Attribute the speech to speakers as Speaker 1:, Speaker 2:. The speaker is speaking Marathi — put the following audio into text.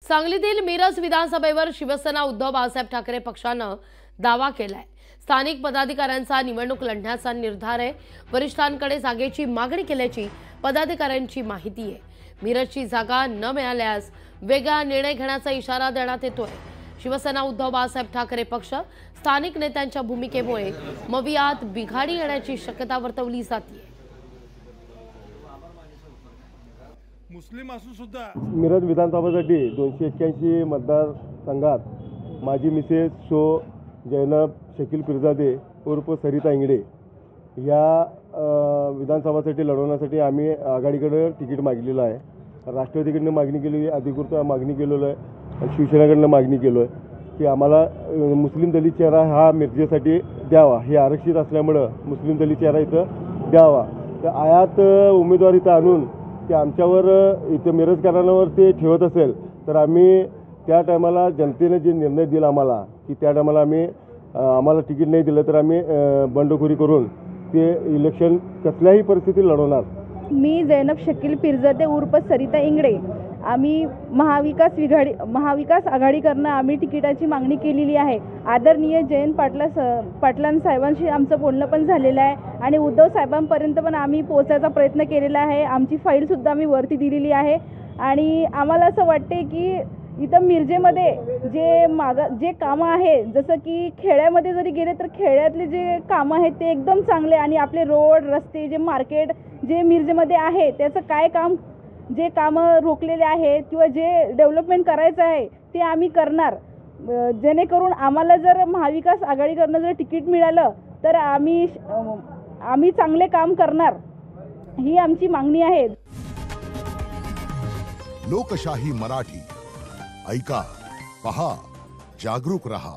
Speaker 1: सांगलीतील मिरज विधानसभेवर शिवसेना उद्धव बाळासाहेब ठाकरे पक्षानं दावा केलाय। स्थानिक पदाधिकाऱ्यांचा निवडणूक लढण्याचा निर्धार आहे। वरिष्ठांकडे जागेची मागणी केल्याची पदाधिकाऱ्यांची माहिती आहे। मिरजची जागा न मिळाल्यास वेगळा निर्णय घेण्याचा इशारा देण्यात येतोय। शिवसेना उद्धव बाळासाहेब ठाकरे पक्ष स्थानिक नेत्यांच्या भूमिकेमुळे मवियात बिघाडी येण्याची शक्यता वर्तवली जाते।
Speaker 2: मुस्लिम असून सुद्धा
Speaker 3: मिरज विधानसभेसाठी 281 मतदारसंघात माझी मिसेस शो जैनब शकील पिरजादे उर्फ सरिता इंगडे या विधानसभासाठी लढवण्यासाठी आम्ही आघाडीकडे तिकीट मागलेलं आहे। राष्ट्रवादीकडनं मागणी केली आहे, अधिकृत मागणी केलेलं आहे आणि शिवसेनेकडनं मागणी केलं आहे की आम्हाला मुस्लिम दलित चेहरा हा मिरजेसाठी द्यावा। हे आरक्षित असल्यामुळं मुस्लिम दलित चेहरा इथं द्यावा। तर आयात उमेदवार इथं आणून ते आमच्यावर इथं मिरजकरांवर ते ठेवत असेल तर आम्ही त्या टायमाला जनतेने जे निर्णय दिला आम्हाला की त्या टायमाला आम्हाला तिकीट नाही दिलं तर आम्ही बंडखोरी करून ते इलेक्शन कसल्याही परिस्थितीत लढवणार।
Speaker 4: मी जैनब शकील पिरजादे उर्फ सरिता इंगडे आम्ही महाविकास आघाडीकडनं आम्ही तिकिटाची मागणी केलेली आहे। आदरणीय जयंत पाटलां साहेबांशी आमचं बोलणं पण झालेलं आहे आणि उद्धव साहेबांपर्यंत पण आम्ही पोहोचायचा प्रयत्न केलेला आहे। आमची फाईलसुद्धा आम्ही वरती दिलेली आहे आणि आम्हाला असं वाटते की इथं मिरजेमध्ये जे कामं आहे, जसं की खेड्यामध्ये जरी गेले तर खेड्यातले जे कामं आहेत ते एकदम चांगले आणि आपले रोड रस्ते जे मार्केट जे मिरजेमध्ये आहे त्याचं काय जे कामं रोखलेले आहेत किंवा जे डेव्हलपमेंट करायचं आहे ते आम्ही करणार। जेणेकरून आम्हाला जर महाविकास आघाडीकडनं जर तिकीट मिळालं तर आम्ही चांगले काम करणार, ही आमची मागणी आहे।
Speaker 5: लोकशाही मराठी ऐका, पहा, जागरूक रहा।